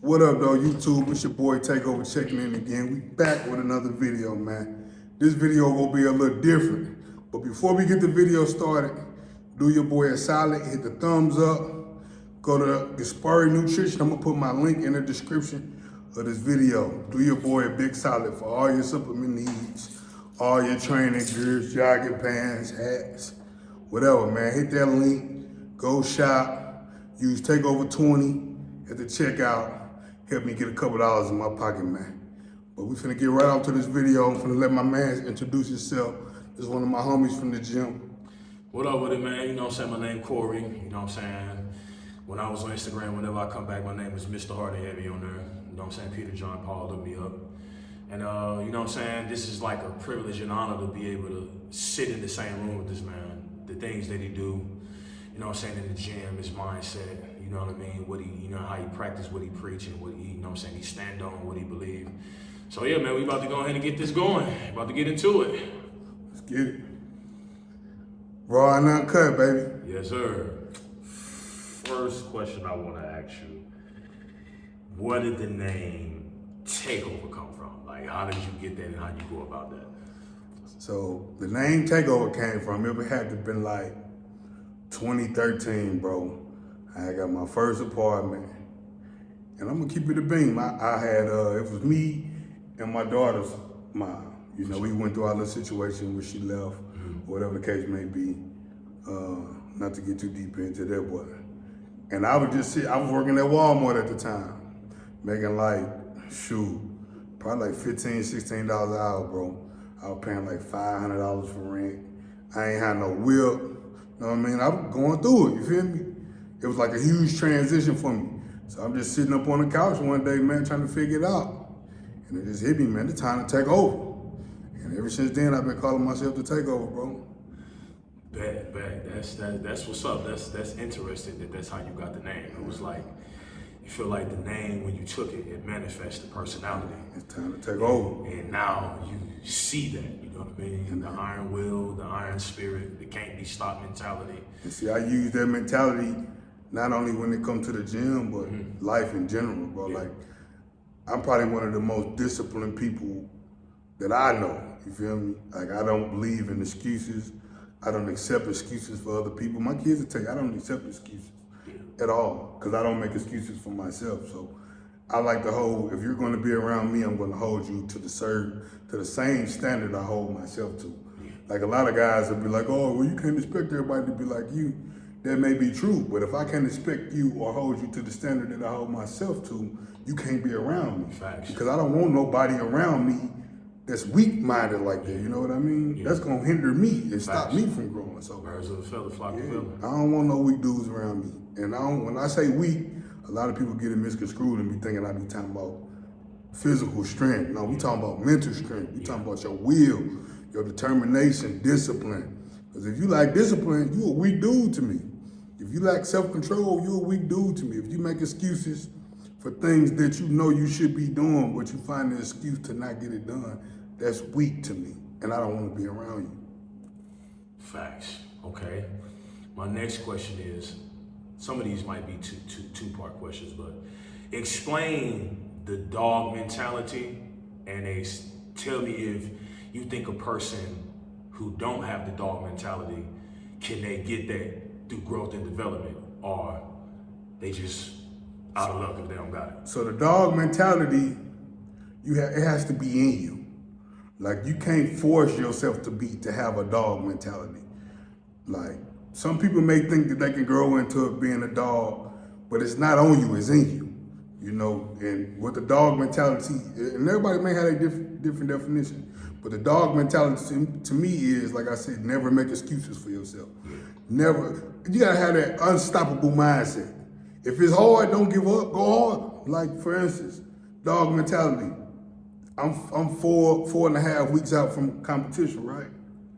What up, though, YouTube? It's your boy Takeover checking in again. We back with another video, man. This video will be a little different. But before we get the video started, do your boy a solid, hit the thumbs up, go to Gaspari Nutrition. I'm gonna put my link in the description of this video. Do your boy a big solid for all your supplement needs, all your training gears, jogging pants, hats, whatever, man. Hit that link, go shop, use Takeover 20 at the checkout. Help me get a couple dollars in my pocket, man. But we finna get right off to this video. I'm finna let my man introduce himself. This is one of my homies from the gym. What up with it, man? You know what I'm saying? My name Corey. You know what I'm saying? When I was on Instagram, whenever I come back, my name is Mr. Hard and Heavy on there. You know what I'm saying? Peter John Paul looked me up. And you know what I'm saying? This is like a privilege and honor to be able to sit in the same room with this man. The things that he do, you know what I'm saying, in the gym, his mindset, you know what I mean? What he, you know, how he practice what he preach and what he, you know what I'm saying, he stand on, what he believe. So yeah, man, we about to go ahead and get this going. About to get into it. Let's get it. Raw and uncut, baby. Yes, sir. First question I want to ask you, where did the name Takeover come from? Like, how did you get that and how did you go about that? So the name Takeover came from, it had to have been like 2013, bro. I got my first apartment. And I'm gonna keep it a beam. I had, it was me and my daughter's mom. You know, we went through our little situation where she left, whatever the case may be. Not to get too deep into that, but. And I would just I was working at Walmart at the time, making like, probably like $15, $16 an hour, bro. I was paying like $500 for rent. I ain't had no whip. You know what I mean? I was going through it, you feel me? It was like a huge transition for me. So I'm just sitting up on the couch one day, man, trying to figure it out. And it just hit me, man, it's time to take over. And ever since then, I've been calling myself the Takeover, bro. Bet. That's what's up. That's interesting that's how you got the name. It was like, you feel like the name, when you took it, it manifested personality. It's time to take over. And now you see that, you know what I mean? And the iron will, the iron spirit, the can't be stopped mentality. And see, I use that mentality not only when it comes to the gym, but life in general, bro. Yeah. Like, I'm probably one of the most disciplined people that I know, you feel me? Like, I don't believe in excuses. I don't accept excuses for other people. My kids will tell you, I don't accept excuses at all, because I don't make excuses for myself. So I like to hold, if you're going to be around me, I'm going to hold you to the same standard I hold myself to. Like, a lot of guys will be like, oh, well, you can't expect everybody to be like you. That may be true, but if I can't expect you or hold you to the standard that I hold myself to, you can't be around me. Facts. Because I don't want nobody around me that's weak-minded like that, you know what I mean? Yeah. That's gonna hinder me and stop me from growing. So birds of a feather flock together. I don't want no weak dudes around me. And when I say weak, a lot of people get it misconstrued and be thinking I be talking about physical strength. No, we talking about mental strength. We talking about your will, your determination, discipline. Because if you lack discipline, you a weak dude to me. If you lack self-control, you a weak dude to me. If you make excuses for things that you know you should be doing, but you find an excuse to not get it done, that's weak to me, and I don't want to be around you. Facts. Okay. My next question is, some of these might be two-part questions, but explain the dog mentality, and tell me if you think a person who don't have the dog mentality, can they get that through growth and development, or they just out of luck if they don't got it? So the dog mentality, it has to be in you. Like, you can't force yourself to have a dog mentality. Like, some people may think that they can grow into being a dog, but it's not on you, it's in you. You know, and with the dog mentality, and everybody may have a different definition, but the dog mentality to me is, like I said, never make excuses for yourself. Never, you gotta have that unstoppable mindset. If it's hard, don't give up, go hard. Like, for instance, dog mentality. I'm 4.5 weeks out from competition, right?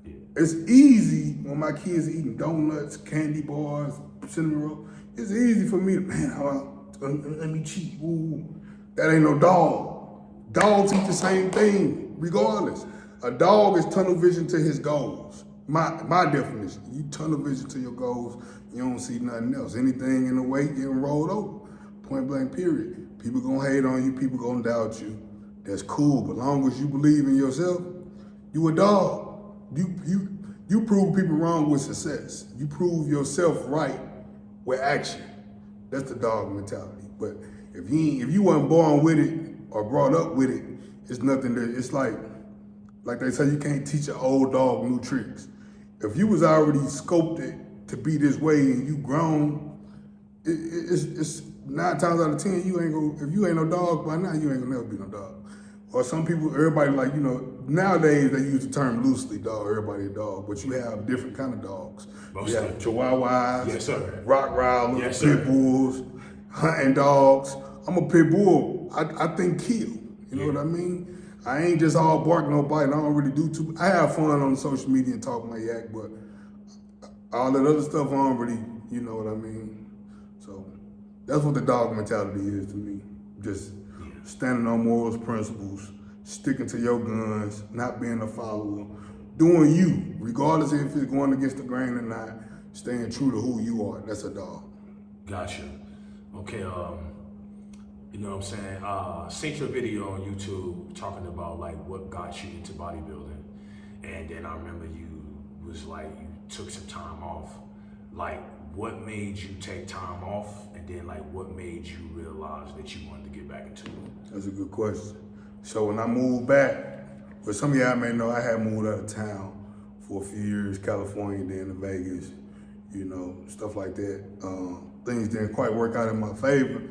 Yeah. It's easy when my kids are eating donuts, candy bars, cinnamon roll. It's easy for me to, let me cheat. Ooh, that ain't no dog. Dogs eat the same thing, regardless. A dog is tunnel vision to his goals. My definition. You tunnel vision to your goals, you don't see nothing else. Anything in the way getting rolled over. Point blank, period. People gonna hate on you, people gonna doubt you. That's cool, but long as you believe in yourself, you a dog. You prove people wrong with success. You prove yourself right with action. That's the dog mentality. But if you weren't born with it or brought up with it, it's nothing that, it's like they say, you can't teach an old dog new tricks. If you was already scoped to be this way and you grown, it's 9 times out of 10, if you ain't no dog by now, you ain't gonna never be no dog. Or some people, everybody like, nowadays they use the term loosely, dog, everybody a dog, but you have different kind of dogs. You have Chihuahuas, yes, sir. Rottweilers, yes, pit bulls, hunting dogs. I'm a pit bull, I think kill, you know what I mean? I ain't just all bark, no bite, I don't really do too, I have fun on social media and talk my yak, but all that other stuff I don't really, you know what I mean? So that's what the dog mentality is to me. Just standing on morals, principles, sticking to your guns, not being a follower, doing you, regardless if it's going against the grain or not, staying true to who you are. That's a dog. Gotcha. Okay, you know what I'm saying? Seen your video on YouTube talking about like what got you into bodybuilding. And then I remember you was like, you took some time off. Like, what made you take time off? And then like, what made you realize that you wanted to get back into it? That's a good question. So when I moved back, well, some of y'all may know I had moved out of town for a few years, California, then to Vegas, stuff like that. Things didn't quite work out in my favor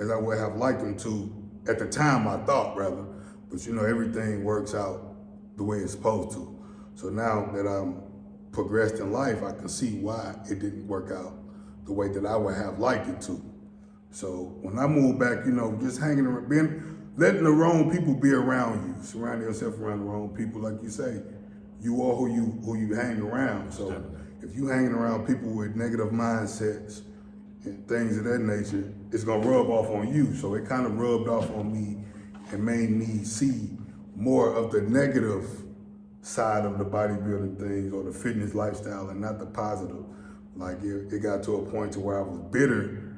as I would have liked them to. At the time, I thought, rather. But everything works out the way it's supposed to. So now that I'm progressed in life, I can see why it didn't work out the way that I would have liked it to. So when I moved back, just hanging around, letting the wrong people be around you, surrounding yourself around the wrong people, like you say, you are who you hang around. So if you hanging around people with negative mindsets and things of that nature, it's gonna rub off on you. So it kind of rubbed off on me and made me see more of the negative side of the bodybuilding things or the fitness lifestyle and not the positive. Like it got to a point to where I was bitter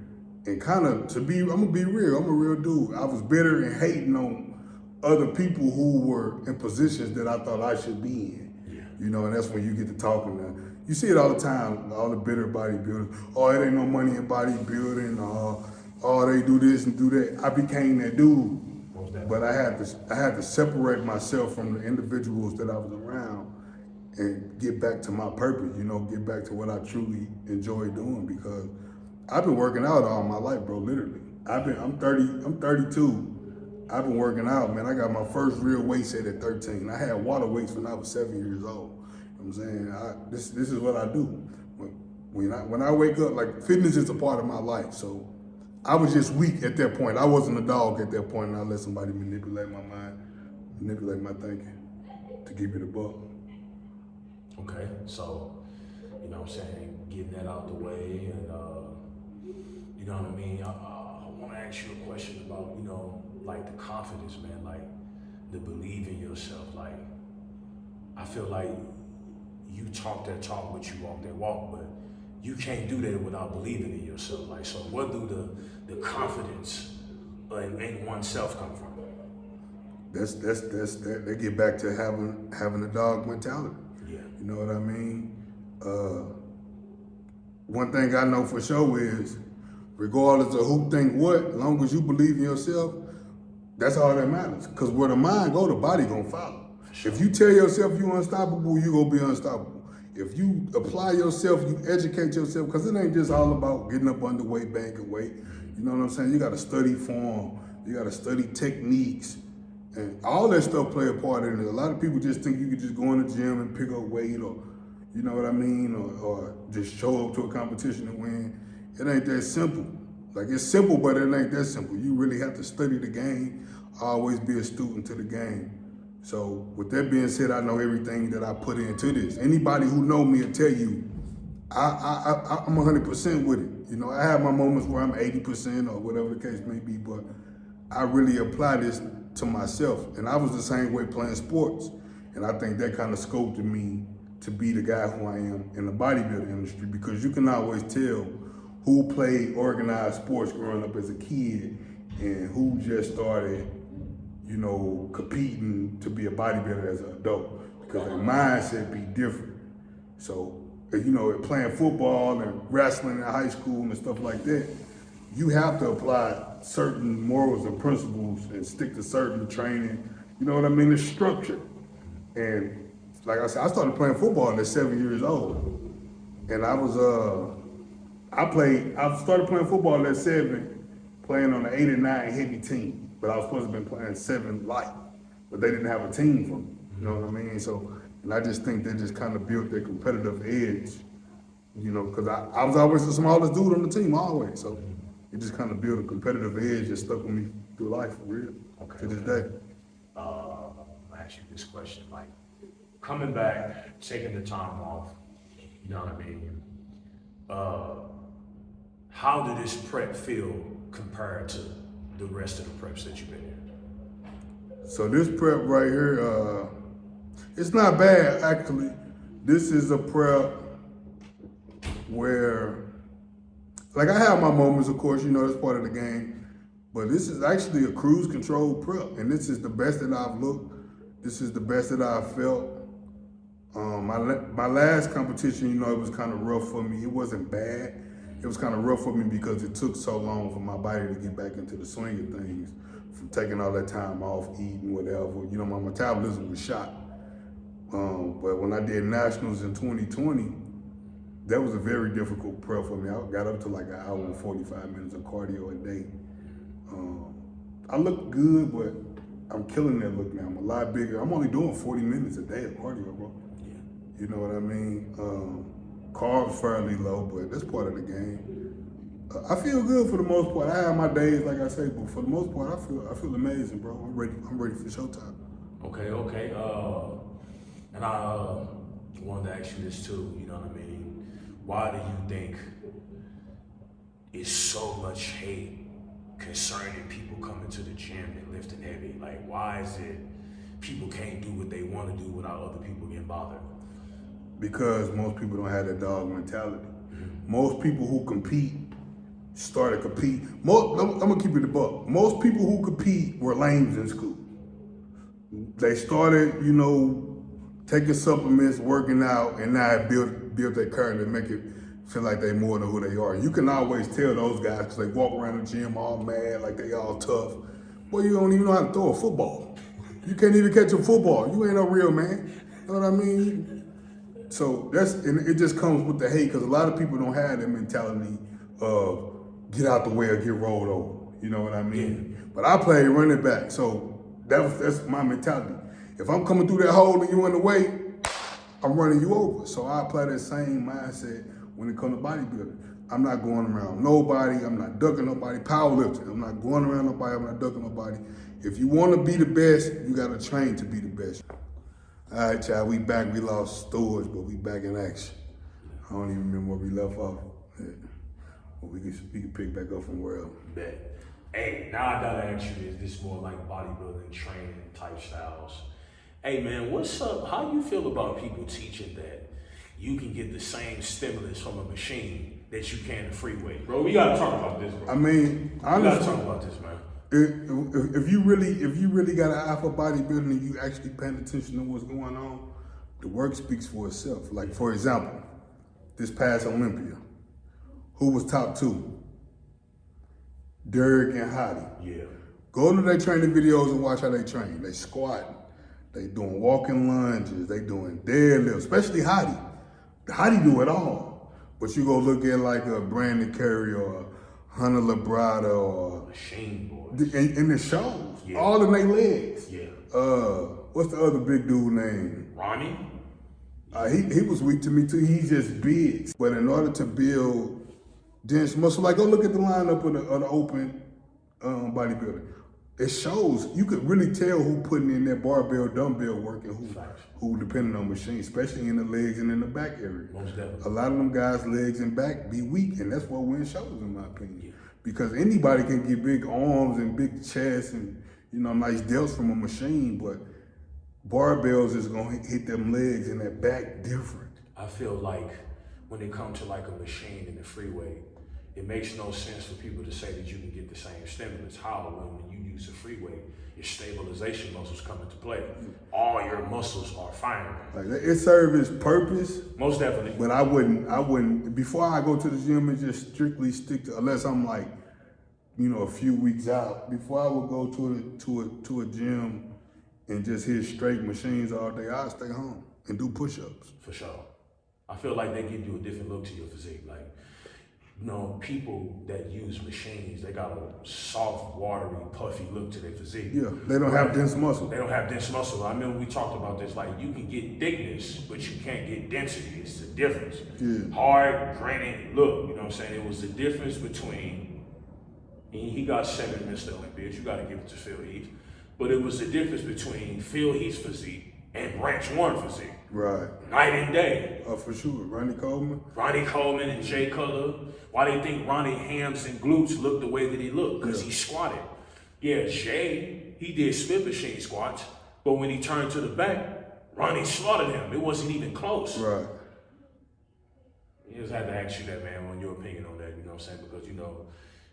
and kind of, I'm gonna be real, I'm a real dude. I was bitter and hating on other people who were in positions that I thought I should be in. And that's when you get to talking to, you see it all the time, all the bitter bodybuilders. Oh, it ain't no money in bodybuilding. Oh, they do this and do that. I became that dude. But I had to separate myself from the individuals that I was around and get back to my purpose, get back to what I truly enjoy doing, because I've been working out all my life, bro, literally. I'm 32. I've been working out, man. I got my first real weight set at 13. I had water weights when I was 7 years old. You know what I'm saying? This is what I do. When I wake up, like, fitness is a part of my life, so I was just weak at that point. I wasn't a dog at that point, and I let somebody manipulate my mind, manipulate my thinking, to give me the buck. Okay, so, you know what I'm saying, getting that out the way, and you know what I mean? I want to ask you a question about, like the confidence, man, like the believe in yourself. Like, I feel like you talk that talk, but you walk that walk, but you can't do that without believing in yourself. Like, so where do the confidence in oneself come from? They get back to having a dog mentality. Yeah. You know what I mean? One thing I know for sure is, regardless of who think what, as long as you believe in yourself, that's all that matters. Because where the mind go, the body gonna follow. Sure. If you tell yourself you unstoppable, you gonna be unstoppable. If you apply yourself, you educate yourself, because it ain't just all about getting up underweight, banking weight. You know what I'm saying? You gotta study form, you gotta study techniques, and all that stuff play a part in it. A lot of people just think you can just go in the gym and pick up weight, or, you know what I mean, or just show up to a competition and win. It ain't that simple. Like, it's simple, but it ain't that simple. You really have to study the game, always be a student to the game. So with that being said, I know everything that I put into this. Anybody who know me will tell you, I'm 100% with it. I have my moments where I'm 80% or whatever the case may be, but I really apply this to myself. And I was the same way playing sports. And I think that kind of sculpted me to be the guy who I am in the bodybuilding industry, because you can always tell who played organized sports growing up as a kid and who just started, you know, competing to be a bodybuilder as an adult, because their mindset be different. So, you know, playing football and wrestling in high school and stuff like that, you have to apply certain morals and principles and stick to certain training. You know what I mean? It's structured. And like I said, I started playing football at 7 years old. And I started playing football at 7, playing on the 8 and 9 heavy team. But I was supposed to have been playing 7 light. But they didn't have a team for me. You know what I mean? So, and I just think they just kind of built their competitive edge. You know, because I was always the smallest dude on the team, always. So it just kind of built a competitive edge that stuck with me through life, for real, to this day. I'll ask you this question, like, coming back, taking the time off, you know what I mean? How did this prep feel compared to the rest of the preps that you've been in? So this prep right here, it's not bad, actually. This is a prep where, like, I have my moments, of course, you know, that's part of the game, but this is actually a cruise control prep, and this is the best that I've looked. This is the best that I've felt. My last competition, you know, it was kind of rough for me. It wasn't bad. It was kind of rough for me because it took so long for my body to get back into the swing of things, from taking all that time off, eating, whatever. You know, my metabolism was shot. But when I did nationals in 2020, that was a very difficult prep for me. I got up to like an hour and 45 minutes of cardio a day. I look good, but I'm killing that look now. I'm a lot bigger. I'm only doing 40 minutes a day of cardio, bro. Yeah. You know what I mean? Carbs fairly low, but that's part of the game. I feel good for the most part. I have my days, like I say, but for the most part, I feel amazing, bro. I'm ready for showtime. Okay. And I wanted to ask you this too, you know what I mean? Why do you think it's so much hate concerning people coming to the gym and lifting heavy? Like, why is it people can't do what they want to do without other people getting bothered? Because most people don't have that dog mentality. Mm-hmm. Most people who compete started compete. I'm gonna keep it a buck. Most people who compete were lames in school. They started, you know, taking supplements, working out, and now it built their character and make it feel like they more than who they are. You can always tell those guys because they walk around the gym all mad, like they all tough. Boy, you don't even know how to throw a football. You can't even catch a football. You ain't no real man. You know what I mean? So and it just comes with the hate, because a lot of people don't have that mentality of get out the way or get rolled over. You know what I mean? Yeah. But I play running back, so that's my mentality. If I'm coming through that hole and you in the way, I'm running you over. So I apply that same mindset when it comes to bodybuilding. I'm not going around nobody. I'm not ducking nobody. Powerlifting. I'm not going around nobody. I'm not ducking nobody. If you want to be the best, you got to train to be the best. All right, child, we back. We lost storage, but we back in action. I don't even remember where we left off. Yeah. But we can pick back up from wherever. Bet. Hey, now I gotta ask you this more like bodybuilding training type styles. Hey man, what's up? How you feel about people teaching that you can get the same stimulus from a machine that you can in free weight? Bro, we gotta talk about this, bro. I mean, honestly, we gotta talk about this, man. If you really got an eye for bodybuilding and you actually paying attention to what's going on, the work speaks for itself. Like, for example, this past Olympia, who was top 2? Derek and Hottie. Yeah. Go to their training videos and watch how they train. They squatting, they doing walking lunges, they doing deadlifts, especially Hottie. Hottie do it all. But you go look at like a Brandon Curry or Hunter Labrada or Machine Boy. And it shows. Yeah. All in their legs. Yeah. What's the other big dude name? Ronnie? He was weak to me too. He's just big. But in order to build dense muscle, like go look at the lineup of the open bodybuilder. It shows, you could really tell who putting in that barbell, dumbbell work and who depending on machines, especially in the legs and in the back area. Most definitely. A lot of them guys' legs and back be weak, and that's what wins shows in my opinion. Yeah. Because anybody can get big arms and big chests and, you know, nice delts from a machine, but barbells is gonna hit them legs and that back different. I feel like when it comes to like a machine in the free weight, it makes no sense for people to say that you can get the same stimulus. How? When you use a freeway, your stabilization muscles come into play. All your muscles are firing. Like it serves its purpose. Most definitely. But I wouldn't, before I go to the gym and just strictly stick to, unless I'm like, you know, a few weeks out, before I would go to a gym and just hit straight machines all day, I'd stay home and do push-ups. For sure. I feel like they give you a different look to your physique. Like, you know, people that use machines, they got a soft, watery, puffy look to their physique. Yeah, they don't have dense muscle. They don't have dense muscle. I remember we talked about this, like you can get thickness, but you can't get density. It's the difference. Yeah. Hard, granite look, you know what I'm saying? It was the difference between, and he got 7 Mr. Olympians, you gotta give it to Phil Heath, but it was the difference between Phil Heath's physique and Branch Warren physique. Right. Night and day. Oh, for sure. Ronnie Coleman and Jay Cutler. Why they think Ronnie hams and glutes look the way that he looked? Because he squatted. Yeah, Jay, he did split machine squats, but when he turned to the back, Ronnie slaughtered him. It wasn't even close. Right. You just had to ask you that, man, on your opinion on that, you know what I'm saying? Because, you know,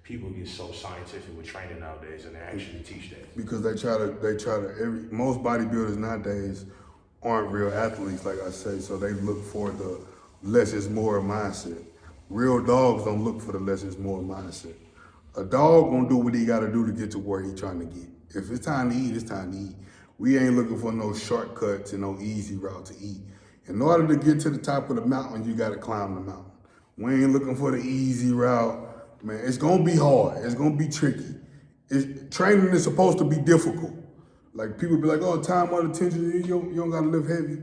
people get so scientific with training nowadays and they actually teach that. Because most bodybuilders nowadays aren't real athletes, like I say, so they look for the less is more mindset. Real dogs don't look for the less is more mindset. A dog gonna do what he gotta do to get to where he trying to get. If it's time to eat, it's time to eat. We ain't looking for no shortcuts and no easy route to eat. In order to get to the top of the mountain, you gotta climb the mountain. We ain't looking for the easy route. Man, it's gonna be hard, it's gonna be tricky. Training is supposed to be difficult. Like people be like, oh, time under tension, you don't gotta lift heavy.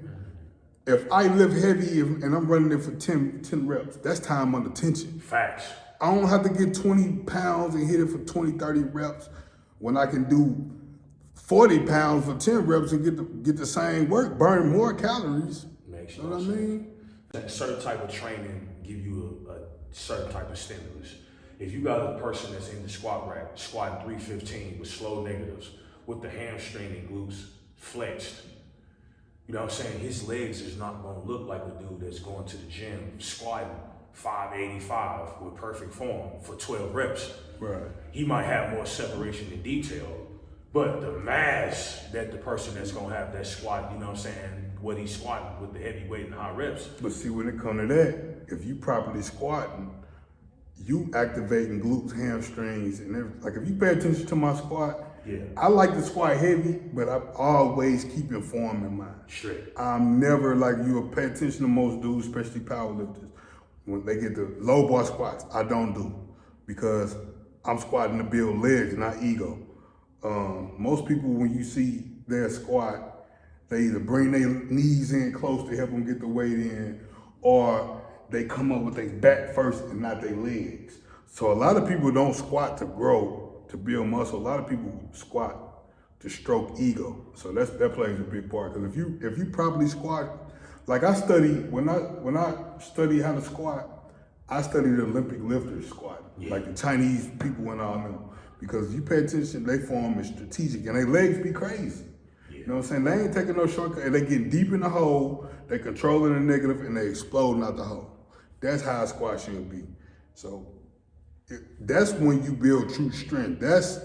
If I lift heavy and I'm running it for 10 reps, that's time under tension. Facts. I don't have to get 20 pounds and hit it for 20, 30 reps when I can do 40 pounds for 10 reps and get the same work, burn more calories. Makes you know what I mean? A certain type of training give you a certain type of stimulus. If you got a person that's in the squat rack, squatting 315 with slow negatives, with the hamstring and glutes flexed, you know what I'm saying? His legs is not gonna look like a dude that's going to the gym squatting 585 with perfect form for 12 reps. Right. He might have more separation in detail, but the mass that the person that's gonna have that squat, you know what I'm saying, what he's squatting with the heavy weight and high reps. But see, when it comes to that, if you properly squatting, you activating glutes, hamstrings, and everything. Like if you pay attention to my squat, yeah, I like to squat heavy, but I'm always keeping form in mind. Straight. I'm never like you pay attention to most dudes, especially powerlifters. When they get the low bar squats, I don't do because I'm squatting to build legs, not ego. Most people, when you see their squat, they either bring their knees in close to help them get the weight in, or they come up with their back first and not their legs. So a lot of people don't squat to grow, to build muscle. A lot of people squat to stroke ego. So that plays a big part. Because if you properly squat, like I study, when I study how to squat, I study the Olympic lifters squat, like the Chinese people and all them. Because you pay attention, they form is strategic and their legs be crazy. You know what I'm saying? They ain't taking no shortcut and they get deep in the hole, they controlling the negative and they exploding out the hole. That's how a squat should be. So that's when you build true strength. That's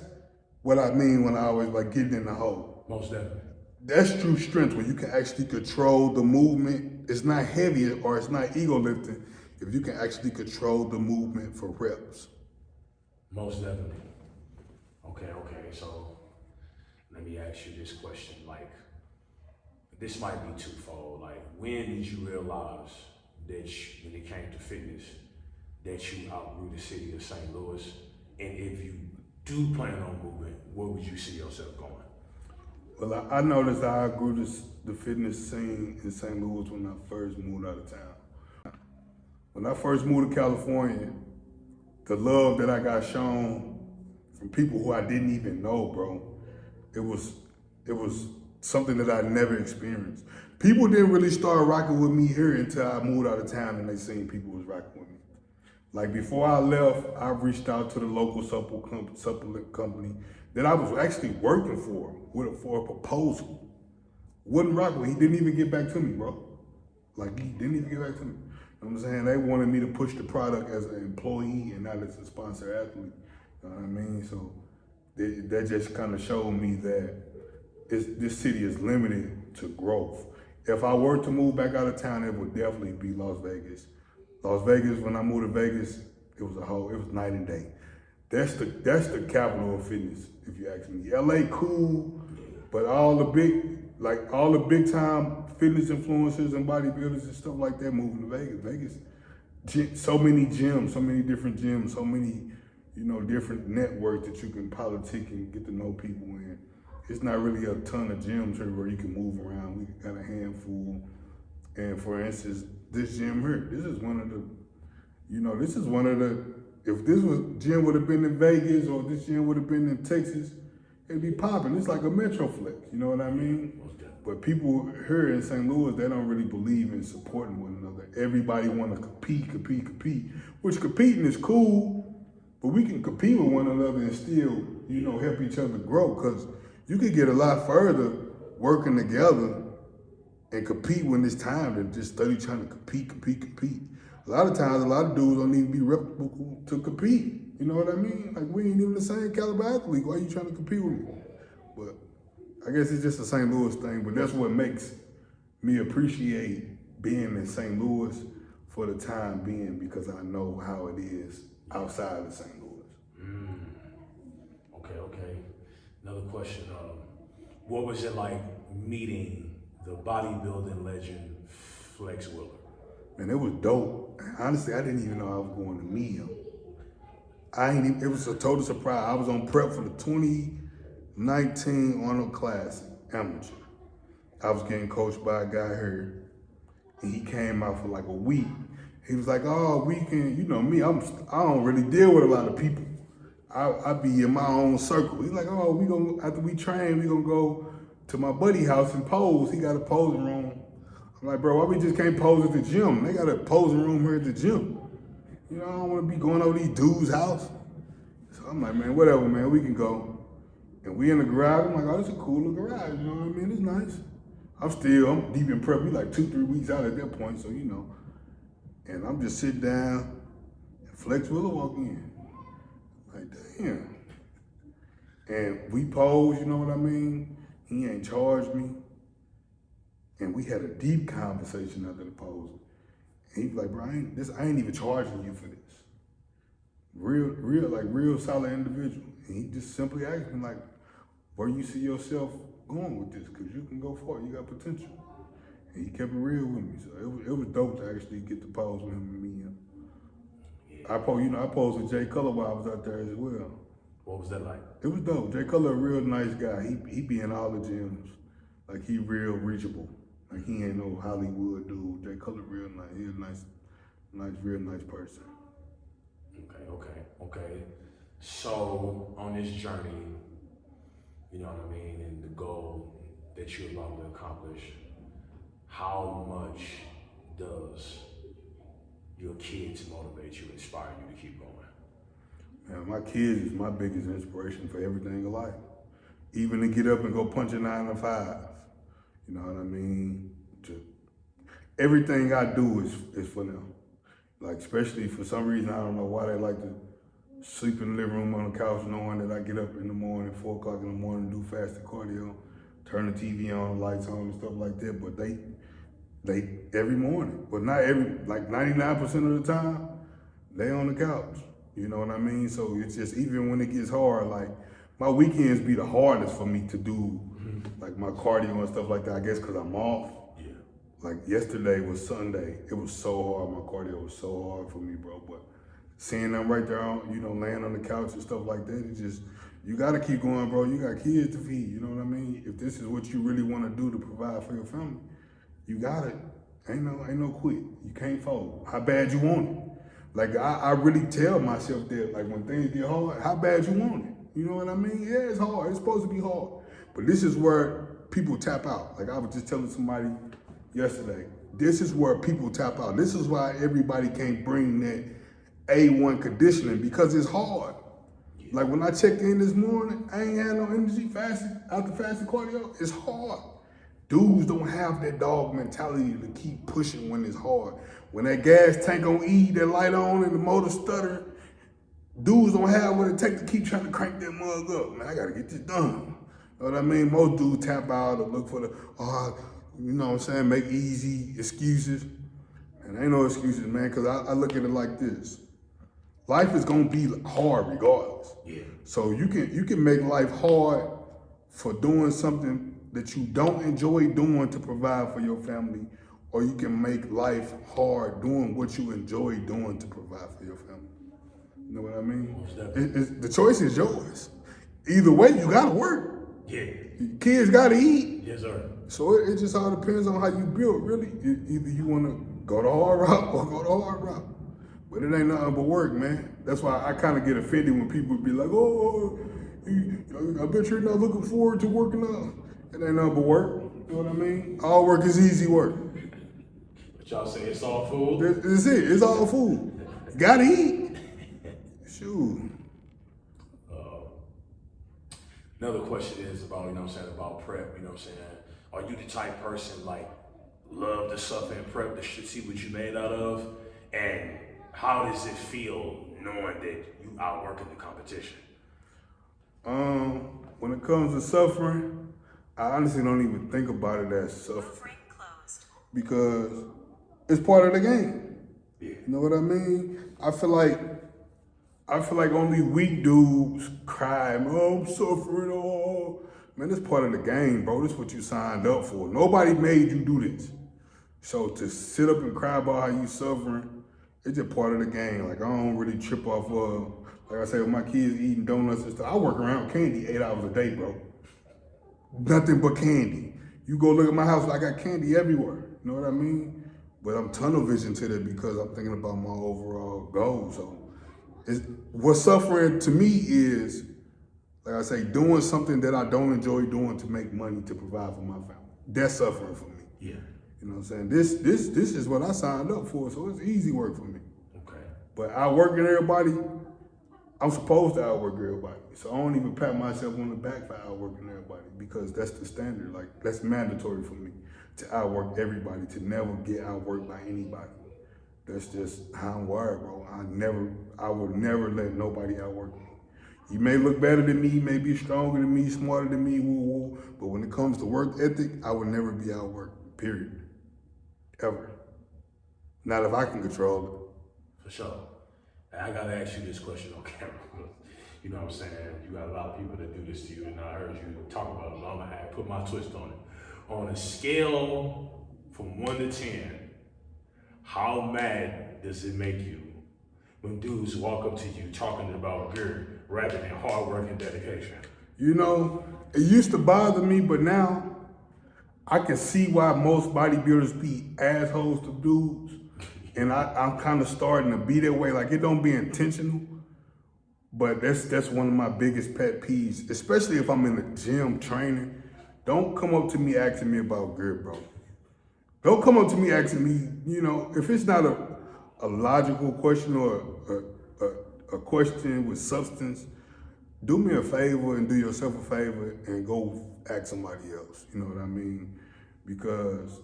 what I mean when I always like getting in the hole. Most definitely. That's true strength when you can actually control the movement. It's not heavy or it's not ego lifting if you can actually control the movement for reps. Most definitely. Okay, so let me ask you this question. Like, this might be twofold. Like, when did you realize that when it came to fitness, that you outgrew the city of St. Louis? And if you do plan on moving, where would you see yourself going? Well, I noticed I outgrew the fitness scene in St. Louis when I first moved out of town. When I first moved to California, the love that I got shown from people who I didn't even know, bro, it was something that I never experienced. People didn't really start rocking with me here until I moved out of town and they seen people was rocking with me. Like before I left, I reached out to the local supplement company that I was actually working for a proposal. Wouldn't rock with me. He didn't even get back to me, bro. Like he didn't even get back to me. You know what I'm saying? They wanted me to push the product as an employee and not as a sponsor athlete. You know what I mean? So that just kind of showed me that this city is limited to growth. If I were to move back out of town, it would definitely be Las Vegas. Las Vegas, when I moved to Vegas, it was night and day. That's the capital of fitness, if you ask me. LA cool, but all the big time fitness influencers and bodybuilders and stuff like that moving to Vegas. Vegas, so many gyms, so many different gyms, so many, different networks that you can politic and get to know people in. It's not really a ton of gyms here where you can move around. We got a handful. And for instance, this gym here, this is one of the, if this gym would have been in Vegas or this gym would have been in Texas, it'd be popping. It's like a Metroflex, you know what I mean? But people here in St. Louis, they don't really believe in supporting one another. Everybody want to compete, which competing is cool, but we can compete with one another and still, help each other grow, because you could get a lot further working together and compete when it's time than just study trying to compete. A lot of times, a lot of dudes don't even be reputable to compete. You know what I mean? Like, we ain't even the same caliber athlete. Why are you trying to compete with me? But I guess it's just a St. Louis thing, but that's what makes me appreciate being in St. Louis for the time being, because I know how it is outside of St. Louis. Okay. Another question. What was it like meeting the bodybuilding legend, Flex Willer? Man, it was dope. Honestly, I didn't even know I was going to meet him. It was a total surprise. I was on prep for the 2019 Arnold Classic, amateur. I was getting coached by a guy here, and he came out for like a week. He was like, "Oh, we can, me, I don't really deal with a lot of people. I be in my own circle." He's like, "Oh, after we train, we gonna go to my buddy house and pose. He got a posing room." I'm like, "Bro, why we just can't pose at the gym? They got a posing room here at the gym. I don't want to be going over these dudes' house." So I'm like, "Man, whatever, man, we can go." And we in the garage. I'm like, "Oh, it's a cool little garage, you know what I mean? It's nice." I'm deep in prep. We like 2-3 weeks out at that point, so And I'm just sitting down, and Flex Willer walk in. Like, damn. And we pose, you know what I mean? He ain't charged me. And we had a deep conversation after the pose. And he was like, "Bro, I ain't even charging you for this." Real solid individual. And he just simply asked me, like, "Where you see yourself going with this? Because you can go far, you got potential." And he kept it real with me. So it was dope to actually get to pose with him and meet him. I posed with Jay Cutler while I was out there as well. What was that like? It was dope. Jay Cutler, a real nice guy. He be in all the gyms. Like, he real reachable. Like, he ain't no Hollywood dude. Jay Cutler real nice. He a real nice person. Okay. So on this journey, you know what I mean, and the goal that you're about to accomplish, how much does your kids motivate you, inspire you to keep going? Man, my kids is my biggest inspiration for everything in life. Even to get up and go punch a 9 to 5. You know what I mean? Everything I do is for them. Like, especially for some reason, I don't know why they like to sleep in the living room on the couch knowing that I get up in the morning, 4 o'clock in the morning, do fasted cardio, turn the TV on, lights on and stuff like that. But they every morning, but not like 99% of the time, they on the couch. You know what I mean? So it's just, even when it gets hard, like, my weekends be the hardest for me to do, like my cardio and stuff like that, I guess because I'm off. Yeah. Like, yesterday was Sunday. It was so hard. My cardio was so hard for me, bro. But seeing them right there, laying on the couch and stuff like that, it's just, you got to keep going, bro. You got kids to feed, you know what I mean? If this is what you really want to do to provide for your family, you got it. Ain't no quit. You can't fold. How bad you want it? Like, I really tell myself that, like, when things get hard, how bad you want it? You know what I mean? Yeah, it's hard. It's supposed to be hard. But this is where people tap out. Like, I was just telling somebody yesterday, this is where people tap out. This is why everybody can't bring that A1 conditioning, because it's hard. Like, when I checked in this morning, I ain't had no energy after fasting cardio. It's hard. Dudes don't have that dog mentality to keep pushing when it's hard. When that gas tank on E, that light on and the motor stuttering, dudes don't have what it takes to keep trying to crank that mug up. Man, I gotta get this done. You know what I mean? Most dudes tap out or look for the, you know what I'm saying, make easy excuses. And ain't no excuses, man, because I look at it like this. Life is gonna be hard regardless. Yeah. So you can make life hard for doing something that you don't enjoy doing to provide for your family, or you can make life hard doing what you enjoy doing to provide for your family. You know what I mean? The choice is yours. Either way, you gotta work. Yeah. Kids gotta eat. Yes, sir. So it just all depends on how you build, really. Either you wanna go the hard route or go the hard route. But it ain't nothing but work, man. That's why I kind of get offended when people be like, I bet you're not looking forward to working out. It ain't nothing but work. You know what I mean? All work is easy work. But y'all say it's all food? That's it. It's all food. You gotta eat. Shoot. Another question is about, you know what I'm saying, about prep, you know what I'm saying? Are you the type person like love to suffer and prep to see what you made out of? And how does it feel knowing that you outworking the competition? When it comes to suffering, I honestly don't even think about it as suffering. Because it's part of the game. Yeah. You know what I mean? I feel like only weak dudes cry, oh, I'm suffering, oh. Man, this part of the game, bro. This is what you signed up for. Nobody made you do this. So to sit up and cry about how you suffering, it's just part of the game. Like, I don't really trip off of, like I say, with my kids eating donuts and stuff, I work around candy 8 hours a day, bro. Nothing but candy. You go look at my house, I got candy everywhere. You know what I mean? But I'm tunnel vision to that because I'm thinking about my overall goals. So what's suffering to me is, like I say, doing something that I don't enjoy doing to make money to provide for my family. That's suffering for me. Yeah. You know what I'm saying? This is what I signed up for, so it's easy work for me. Okay. But outworking everybody, I'm supposed to outwork everybody. So I don't even pat myself on the back for outworking everybody because that's the standard. Like, that's mandatory for me to outwork everybody, to never get outworked by anybody. That's just how I'm wired, bro. I would never let nobody outwork me. You may look better than me, may be stronger than me, smarter than me, woo-woo, but when it comes to work ethic, I would never be outworked, period. Ever. Not if I can control it. For sure. I gotta ask you this question on camera. You know what I'm saying? You got a lot of people that do this to you, and I heard you talk about it, but I'm gonna put my twist on it. On a scale from 1 to 10, how mad does it make you when dudes walk up to you talking about gear rather than hard work and dedication? You know, it used to bother me, but now I can see why most bodybuilders be assholes to dudes. And I'm kind of starting to be that way. Like, it don't be intentional, but that's one of my biggest pet peeves, especially if I'm in the gym training. Don't come up to me asking me about gear, bro. Don't come up to me asking me, you know, if it's not a logical question or a question with substance, do me a favor and do yourself a favor and go ask somebody else. You know what I mean? Because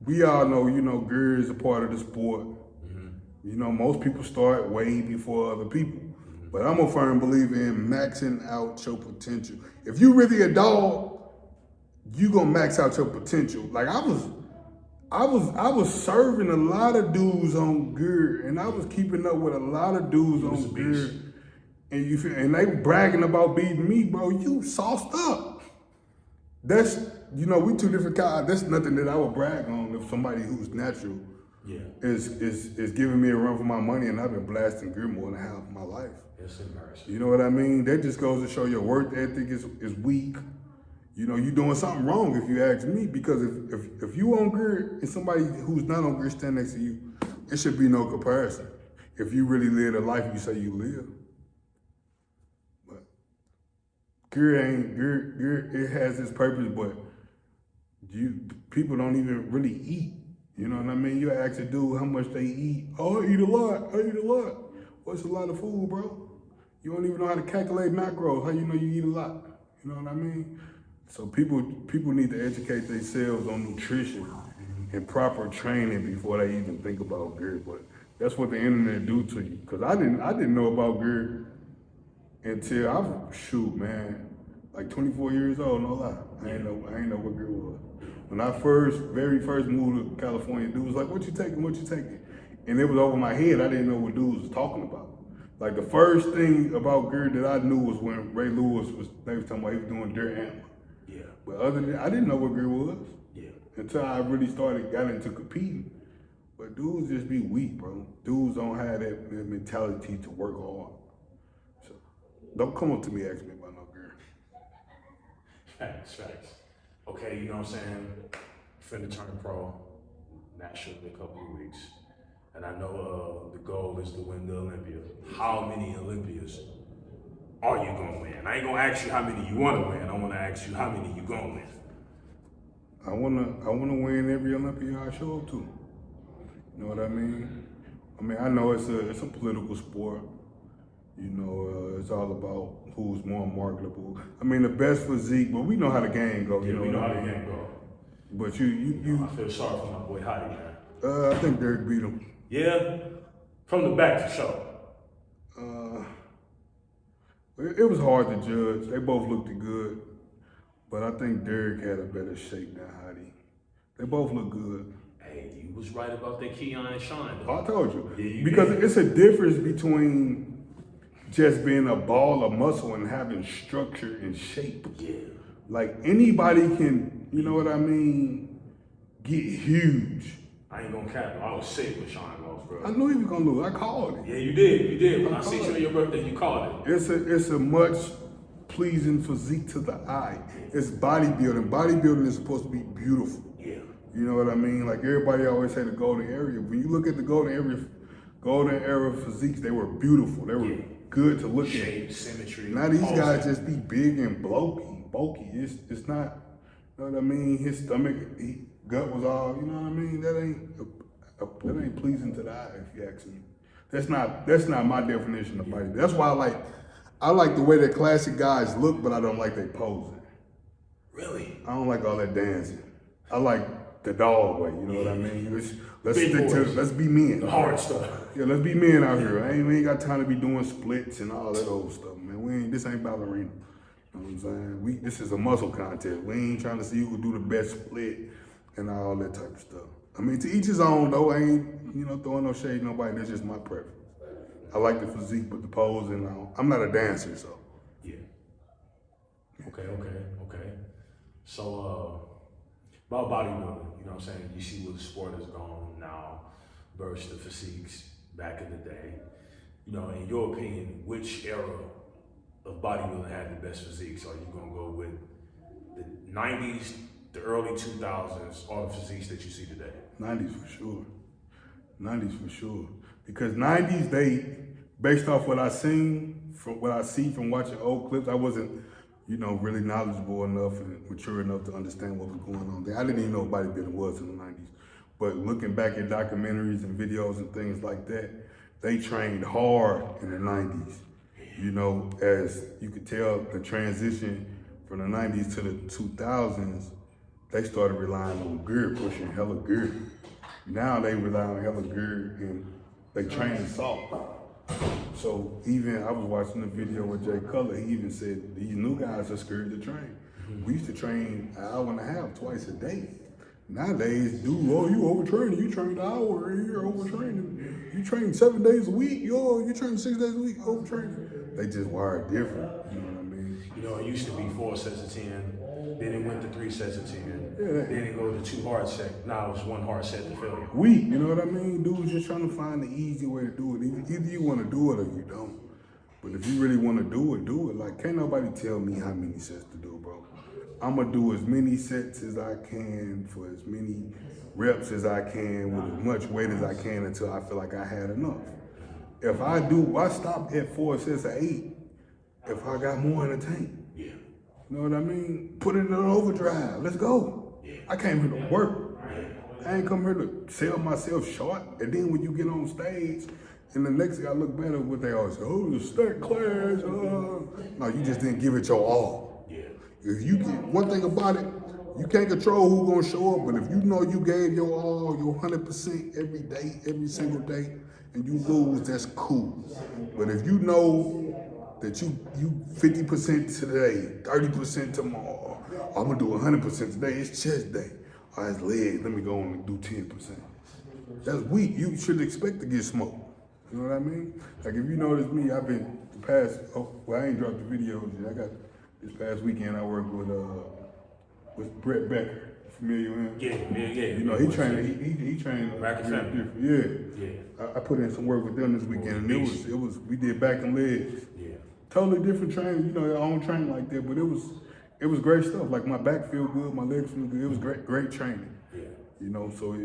we all know, you know, gear is a part of the sport. Mm-hmm. You know, most people start way before other people. Mm-hmm. But I'm a firm believer in maxing out your potential. If you really a dog, you gonna max out your potential. Like, I was serving a lot of dudes on gear, and I was keeping up with a lot of dudes on gear. And they bragging about beating me, bro. You sauced up. That's, you know, we two different kinds. That's nothing that I would brag on if somebody who's natural is giving me a run for my money, and I've been blasting gear more than half of my life. It's embarrassing. You know what I mean? That just goes to show your work ethic is weak. You know, you're doing something wrong if you ask me, because if you on gear and somebody who's not on gear stand next to you, it should be no comparison. If you really live the life you say you live. But gear, it has its purpose, but people don't even really eat. You know what I mean? You ask a dude how much they eat. Oh, I eat a lot. What's a lot of food, bro? You don't even know how to calculate macros. How you know you eat a lot? You know what I mean? So people need to educate themselves on nutrition and proper training before they even think about gear. But that's what the internet do to you. Cause I didn't know about gear until like 24 years old, no lie. I ain't know what gear was. When I very first moved to California, dude was like, what you taking? And it was over my head. I didn't know what dudes was talking about. Like the first thing about gear that I knew was when Ray Lewis they was talking about he was doing deer antler. Yeah. But other than that, I didn't know what gear was. Yeah. Until I really got into competing. But dudes just be weak, bro. Dudes don't have that mentality to work hard. So don't come up to me asking me about no gear. Facts. Okay, you know what I'm saying? Finna turn pro nationally in a couple of weeks. And I know the goal is to win the Olympia. How many Olympias are you gonna win? I ain't gonna ask you how many you wanna win. I wanna ask you how many you gonna win. I wanna win every Olympia I show up to. You know what I mean? I know it's a political sport. You know, it's all about who's more marketable. The best physique, but we know how the game goes. Yeah, we know how the game goes. But you I feel sorry for my boy Hottie, man. I think Derek beat him. Yeah, from the back for sure. It was hard to judge. They both looked good, but I think Derek had a better shape than Hottie. They both look good. Hey, you was right about that Keon and Sean, though. I told you. Yeah, because it's a difference between just being a ball of muscle and having structure and shape. Yeah. Like anybody can, you know what I mean, get huge. I ain't gonna cap. I was sick with Sean lost, bro. I knew he was gonna lose. I called it. Yeah, you did. When I see you on your birthday, you called it. It's a much pleasing physique to the eye. It's bodybuilding. Bodybuilding is supposed to be beautiful. Yeah. You know what I mean? Like everybody always say the golden era. When you look at the golden era physiques, they were beautiful. They were good to look at. Shape, symmetry. Now these guys just be big and bulky. It's not, you know what I mean? His stomach, gut was all, you know what I mean? That ain't pleasing to the eye, if you ask me. That's not my definition of body. That's why I like the way that classic guys look, but I don't like they posing. Really? I don't like all that dancing. I like the dog way, you know what I mean? Let's be men. The hard stuff. Yeah, let's be men out here. We ain't got time to be doing splits and all that old stuff, man. This ain't ballerina. You know what I'm saying? This is a muscle contest. We ain't trying to see who can do the best split and all that type of stuff. To each his own though. I ain't, throwing no shade nobody. That's just my preference. I like the physique, but the pose, and I'm not a dancer, so. Yeah. Okay. So, about bodybuilding, you know what I'm saying? You see where the sport has gone now versus the physiques back in the day. In your opinion, which era of bodybuilding had the best physiques? Are you gonna go with the 90s, the early 2000s, or the physiques that you see today? 90s for sure. 90s for sure. Because 90s, based off what I see from watching old clips, I wasn't, really knowledgeable enough and mature enough to understand what was going on there. I didn't even know what bodybuilding was in the 90s. But looking back at documentaries and videos and things like that, they trained hard in the 90s. As you could tell, the transition from the 90s to the 2000s, they started relying on gear, pushing hella gear. Now they rely on hella gear and they train soft. So even I was watching a video with Jay Cutler, he even said these new guys are scared to train. We used to train an hour and a half twice a day. Nowadays, dude, you overtraining. You train an hour, you're overtraining. You train 7 days a week, you train 6 days a week, overtraining. They just wired different, you know what I mean? It used to be 4 sets of 10, then it went to 3 sets of 10, Yeah. then it goes to 2 hard sets. Now it's 1 hard set to failure. Weak, you know what I mean? Dudes just trying to find the easy way to do it. Either you want to do it or you don't. But if you really want to do it, do it. Like, can't nobody tell me how many sets to do, bro. I'm going to do as many sets as I can for as many reps as I can with as much weight as I can until I feel like I had enough. If I stop at 4 sets of 8 if I got more in the tank. Yeah. You know what I mean? Put it in an overdrive. Let's go. Yeah. I came here to work. I ain't come here to sell myself short. And then when you get on stage, and the next thing I look better, what they always say, the stack class. No, you just didn't give it your all. Yeah. If you get one thing about it, you can't control who's gonna show up, but if you know you gave your all, your 100% every day, every single day, and you lose, that's cool. But if you know that you 50% today, 30% tomorrow, I'm gonna do 100% today, it's chest day. All right, it's legs, let me go on and do 10%. That's weak. You should expect to get smoked. You know what I mean? Like if you notice me, I've been the past, I ain't dropped the videos yet. I got this past weekend I worked with Brett Becker. Familiar with him? Yeah. You know, he trained American Family. different. Yeah. I put in some work with them this weekend, and it was we did back and legs. Yeah. Totally different training. You know, their own training like that, but it was great stuff. Like my back feel good, my legs feel good. It was great training. Yeah. You know, so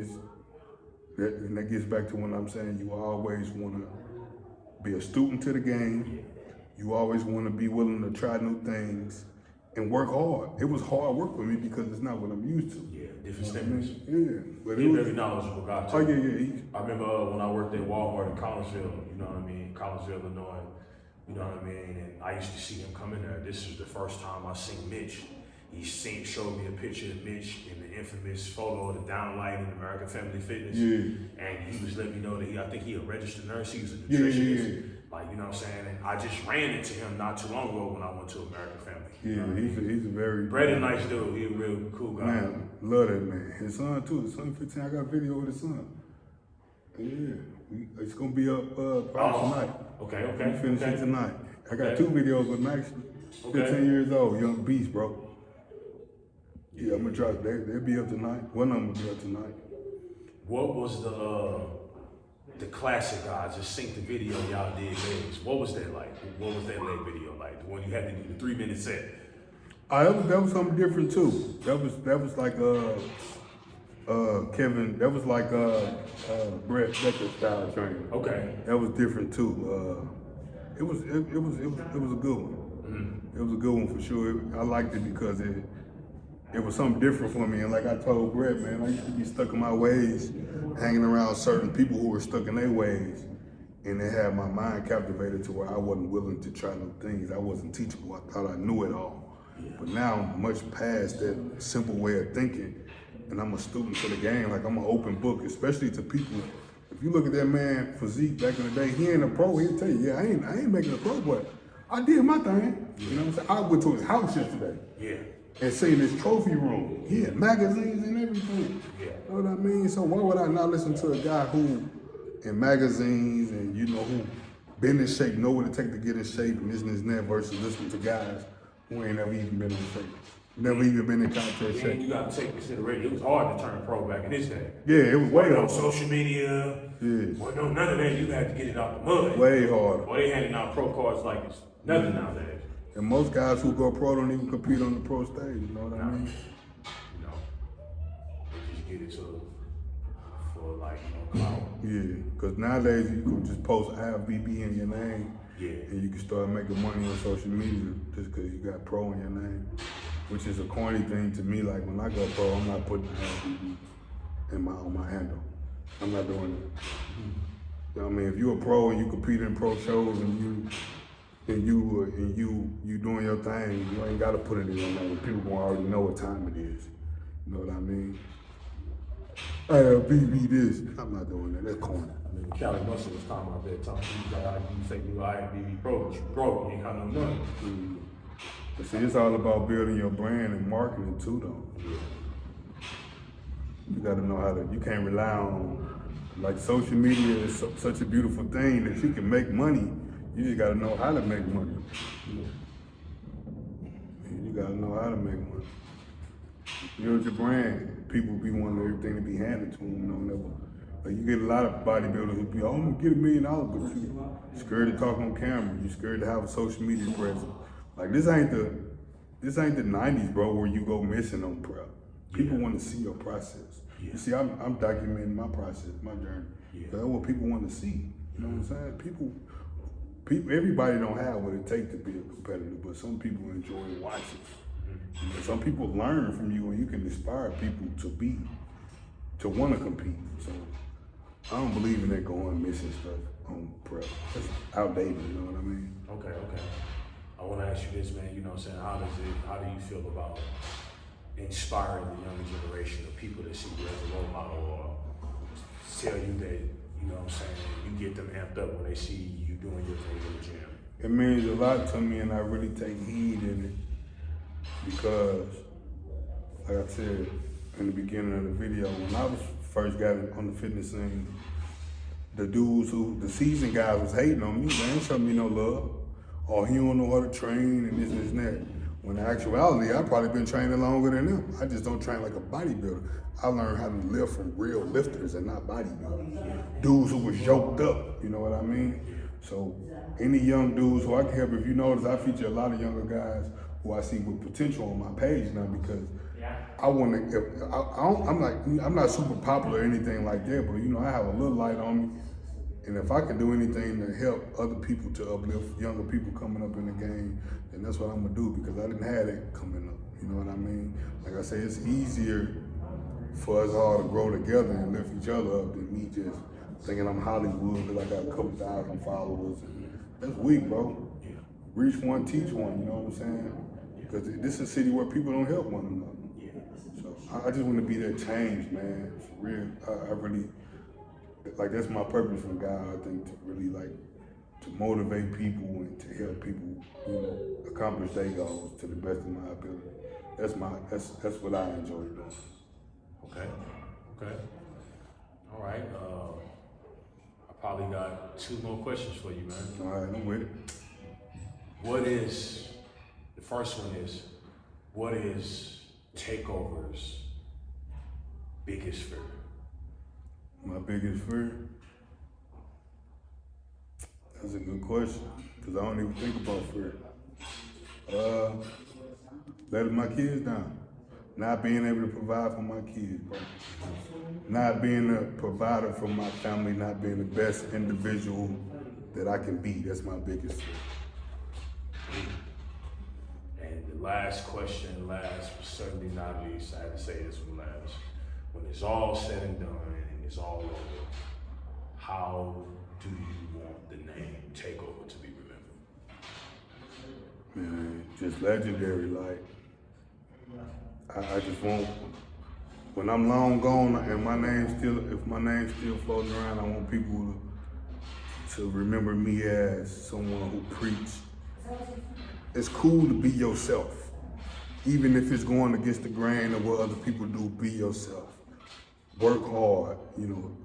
and that gets back to when I'm saying you always want to be a student to the game. You always want to be willing to try new things and work hard. It was hard work for me because it's not what I'm used to. Yeah, different stimulus. Yeah, but He's very knowledgeable guy too. Oh yeah. I remember when I worked at Walmart in Collinsville, you know what I mean, Collinsville, Illinois, you know what I mean, and I used to see him come in there. This is the first time I seen Mitch. Showed me a picture of Mitch in the infamous photo of the downlight in American Family Fitness. Yeah. And he was letting me know that I think he a registered nurse, he was a nutritionist. Yeah. Like, you know what I'm saying? And I just ran into him not too long ago when I went to American Family. Yeah, you know he's a very... Brett a nice dude, he's a real cool guy. Man, love that man. His son too, his son 15, I got a video with his son. Yeah, it's gonna be up tonight. Okay. We finish it tonight. I got 2 videos with Max, 15 years old, young beast, bro. Yeah, I'm gonna try. They'll be up tonight. One of them will be up tonight. What was the classic guy? Just sync the video y'all did legs. What was that like? What was that leg video like? The one you had to do the 3-minute set. That was something different too. That was like Kevin. That was like Brett Becker style training. Okay. That was different too. It was a good one. Mm-hmm. It was a good one for sure. I liked it because it was something different for me. And like I told Brett, man, I used to be stuck in my ways, hanging around certain people who were stuck in their ways. And it had my mind captivated to where I wasn't willing to try new things. I wasn't teachable. I thought I knew it all. Yeah. But now I'm much past that simple way of thinking. And I'm a student to the game. Like I'm an open book, especially to people. If you look at that man physique back in the day, he ain't a pro, he'll tell you, yeah, I ain't making a pro, but I did my thing. You know what I'm saying? I went to his house yesterday. Yeah. And seen his trophy room. He had magazines and everything. Yeah. You know what I mean? So why would I not listen to a guy who in magazines and you know who been in shape, know what it takes to get in shape and this and that versus listening to guys who ain't never even been in shape. Never even been in contest shape. And you gotta take consideration, it was hard to turn pro back in his day. Yeah, it was way harder. On social media, no, none of that, you had to get it out the mud. Way harder. Or they handing out pro cards like it's nothing nowadays. And most guys who go pro don't even compete on the pro stage, you know what I mean? You know, they just get it for like, you know, clout. Yeah, because nowadays you can just post IFBB in your name, and you can start making money on social media just because you got pro in your name, which is a corny thing to me. Like when I go pro, I'm not putting IFBB on my handle. I'm not doing it. You know what I mean? If you're a pro and you compete in pro shows and you doing your thing, you ain't gotta put it in your name. People gonna already know what time it is. You know what I mean? IFBB this. I'm not doing that. That's corny. I mean, Cali Muscle was talking about that talking. You say you IFBB pro, but you broke. You ain't got no money. Mm-hmm. But see, it's all about building your brand and marketing too, though. Yeah. You gotta know how to. You can't rely on like social media is such a beautiful thing that you can make money. You just gotta know how to make money. You gotta know how to make money. Build your brand. People be wanting everything to be handed to them. Like you get a lot of bodybuilders who be, oh, I'm gonna get $1 million, but you scared to talk on camera. You scared to have a social media presence. Like this ain't the 90s, bro, where you go missing on prep. People want to see your process. You see, I'm documenting my process, my journey. That's what people want to see. You know what I'm saying? People, everybody don't have what it takes to be a competitor, but some people enjoy watching. Some people learn from you, and you can inspire people to want to compete. So I don't believe in that going missing stuff on prep. That's outdated. You know what I mean? I want to ask you this, man. You know what I'm saying? How do you feel about inspiring the younger generation of people that see you as a role model or tell you that, you know what I'm saying, you get them amped up when they see you doing your thing in the gym? It means a lot to me, and I really take heed in it because, like I said in the beginning of the video, when I was first got on the fitness scene, the seasoned guys was hating on me. They ain't showing me no love. Or he don't know how to train and this and that. When in actuality, I've probably been training longer than them. I just don't train like a bodybuilder. I learned how to lift from real lifters and not bodybuilders. Dudes who was yoked up, you know what I mean? So any young dudes who I can help, if you notice, I feature a lot of younger guys who I see with potential on my page now because I want to, I'm not super popular or anything like that, but you know, I have a little light on me. And if I can do anything to help other people to uplift younger people coming up in the game, then that's what I'm gonna do because I didn't have that coming up. You know what I mean? Like I say, it's easier for us all to grow together and lift each other up than me just thinking I'm Hollywood because I got a couple thousand followers. That's weak, bro. Reach one, teach one, you know what I'm saying? Because this is a city where people don't help one another. So I just want to be that change, man. For real, I really, like that's my purpose from God, I think, to really like, to motivate people and to help people, you know, accomplish their goals to the best of my ability. That's what I enjoy doing. Okay. All right. I probably got 2 more questions for you, man. All right, I'm with it. The first one is, what is Takeover's biggest fear? My biggest fear? That's a good question, because I don't even think about fear. Letting my kids down. Not being able to provide for my kids, bro. Not being a provider for my family, not being the best individual that I can be. That's my biggest fear. And the last question, certainly not least, I had to say this one last. When it's all said and done and it's all over, how do you want the name Takeover to be remembered? Man, just legendary, like, I just want, when I'm long gone and if my name's still floating around, I want people to remember me as someone who preached. It's cool to be yourself. Even if it's going against the grain of what other people do, be yourself. Work hard, you know.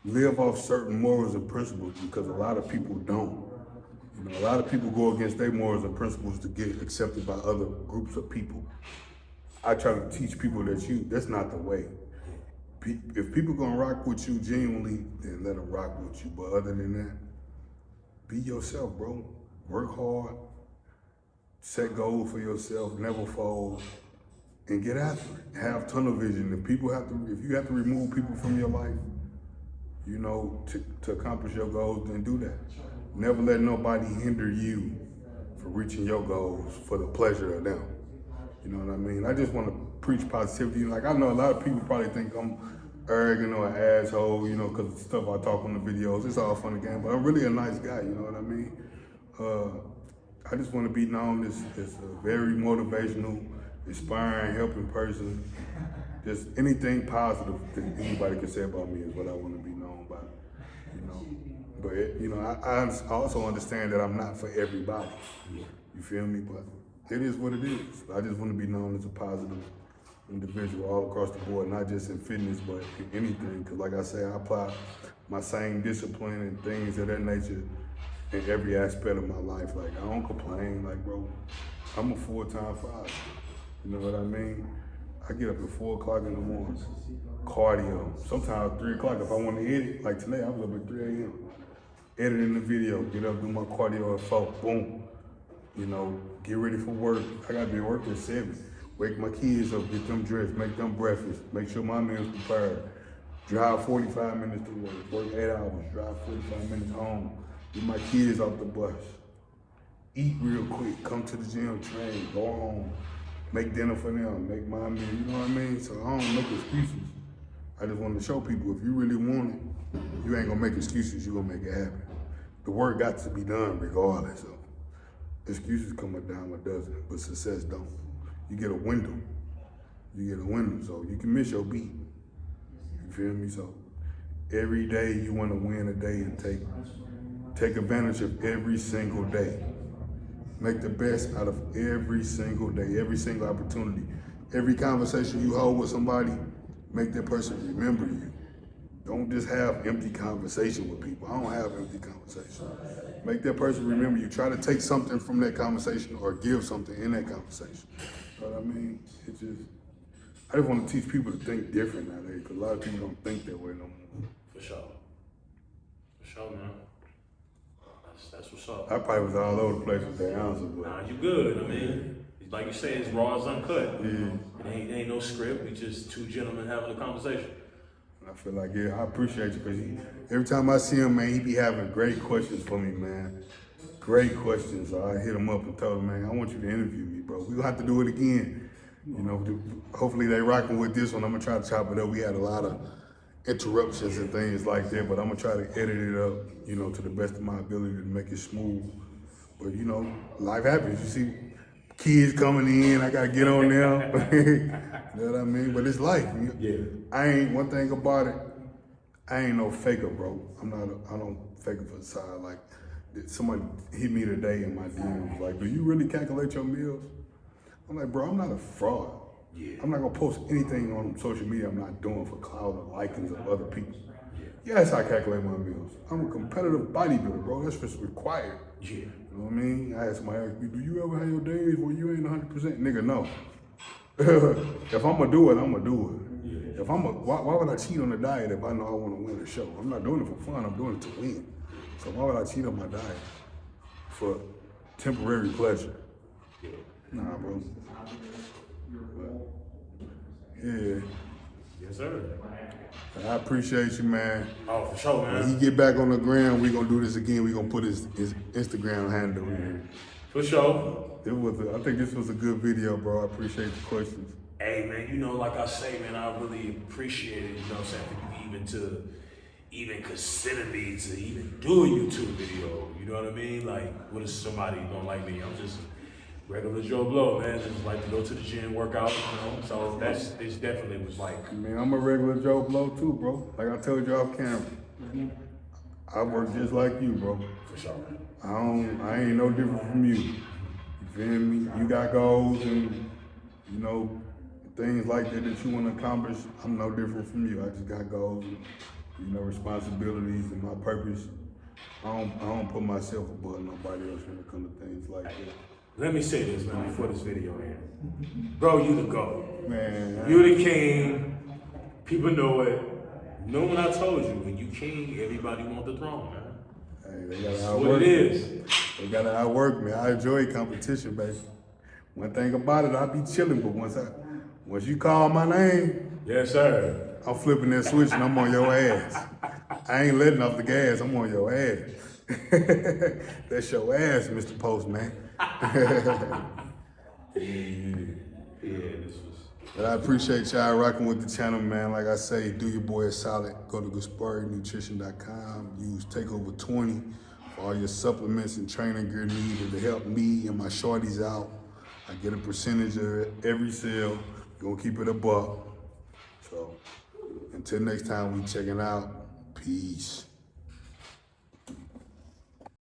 Live off certain morals and principles because a lot of people don't. You know, a lot of people go against their morals and principles to get accepted by other groups of people. I try to teach people that's not the way. If people gonna rock with you genuinely, then let them rock with you. But other than that, be yourself, bro. Work hard, set goals for yourself, never fold, and get after it. Have tunnel vision. If you have to remove people from your life, you know, to accomplish your goals, then do that. Never let nobody hinder you from reaching your goals for the pleasure of them. You know what I mean? I just want to preach positivity. Like, I know a lot of people probably think I'm arrogant or an asshole, you know, because of the stuff I talk on the videos. It's all fun and game, but I'm really a nice guy, you know what I mean? I just want to be known as a very motivational, inspiring, helping person. Just anything positive that anybody can say about me is what I want to be known by, you know? But, you know, I also understand that I'm not for everybody. You feel me? But it is what it is. I just want to be known as a positive individual all across the board, not just in fitness, but in anything. Because like I say, I apply my same discipline and things of that nature in every aspect of my life. Like, I don't complain. Like, bro, I'm a full-time father. You know what I mean? I get up at 4 o'clock in the morning, cardio. Sometimes 3 o'clock if I want to edit. Like today, I was up at 3 a.m. Editing the video, get up, do my cardio at 4, boom. You know, get ready for work. I gotta be at work at 7. Wake my kids up, get them dressed, make them breakfast, make sure my meal's prepared. Drive 45 minutes to work 8 hours, drive 45 minutes home, get my kids off the bus. Eat real quick, come to the gym, train, go home, make dinner for them, make my meal, you know what I mean? So I don't make excuses. I just want to show people if you really want it, you ain't gonna make excuses, you gonna make it happen. The work got to be done regardless of Excuses come a dime a dozen, but success don't. You get a window. You get a window, so you can miss your beat. You feel me? So every day you want to win a day and take advantage of every single day. Make the best out of every single day, every single opportunity. Every conversation you hold with somebody, make that person remember you. Don't just have empty conversation with people. I don't have empty conversation. Make that person remember you. Try to take something from that conversation or give something in that conversation. You know what I mean? I just want to teach people to think different nowadays, because a lot of people don't think that way no more. For sure. For sure, man. That's what's up. I probably was all over the place with that answer, but Nah, you good. I mean, like you say, it's raw as uncut. yeah. It ain't no script. We just two gentlemen having a conversation. I feel like, yeah, I appreciate you, because every time I see him, man, he be having great questions for me, man. Great questions. So I hit him up and told him, man, I want you to interview me, bro. We'll have to do it again. You know, hopefully they rocking with this one. I'm gonna try to chop it up. We had a lot of interruptions and things like that, but I'm gonna try to edit it up, you know, to the best of my ability to make it smooth. But you know, life happens. You see kids coming in, I gotta get on them. You know what I mean? But it's life. Yeah. One thing about it, I ain't no faker, bro. I don't fake it for the side. Like, somebody hit me today in my DMs, like, do you really calculate your meals? I'm like, bro, I'm not a fraud. Yeah. I'm not gonna post anything on social media I'm not doing for clout or likings of other people. Yes, I calculate my meals. I'm a competitive bodybuilder, bro. That's what's required. Yeah. You know what I mean? I had somebody ask me, do you ever have your days where you ain't 100%? Nigga, no. If I'm gonna do it, I'm gonna do it. Yeah. Why would I cheat on the diet if I know I wanna win a show? I'm not doing it for fun, I'm doing it to win. So why would I cheat on my diet for temporary pleasure? Yeah. Nah, bro. Yeah. Yes, sir. I appreciate you, man. Oh, for sure, man. When he get back on the ground, we gonna do this again. We gonna put his Instagram handle in here. For sure. I think this was a good video, bro. I appreciate the questions. Hey, man, you know, like I say, man, I really appreciate it, you know what I'm saying, for you even consider me to even do a YouTube video, you know what I mean? Like, what if somebody don't like me? I'm just regular Joe Blow, man. Just like to go to the gym, work out, you know? So this definitely was like... Man, I'm a regular Joe Blow too, bro. Like I told you off camera. I work just like you, bro. For sure. I ain't no different from you. You feel me? You got goals and, you know, things like that you want to accomplish. I'm no different from you. I just got goals and, you know, responsibilities and my purpose. I don't put myself above nobody else when it comes to things like that. Let me say this, man, before this video ends. Bro, you the GOAT. Man. You the king. People know it. You know when I told you, when you king, everybody want the throne, man. Hey, they gotta That's outwork what it is. They gotta outwork me. I enjoy competition, baby. One thing about it, I be chilling, but once you call my name, yes, sir. I'm flipping that switch and I'm on your ass. I ain't letting off the gas, I'm on your ass. That's your ass, Mr. Postman. This was... But I appreciate y'all rocking with the channel, man. Like I say, do your boy a solid. Go to GasparriNutrition.com. Use Takeover 20 for all your supplements and training gear needed to help me and my shorties out. I get a percentage of every sale. Gonna keep it a buck. So until next time, we checking out. Peace.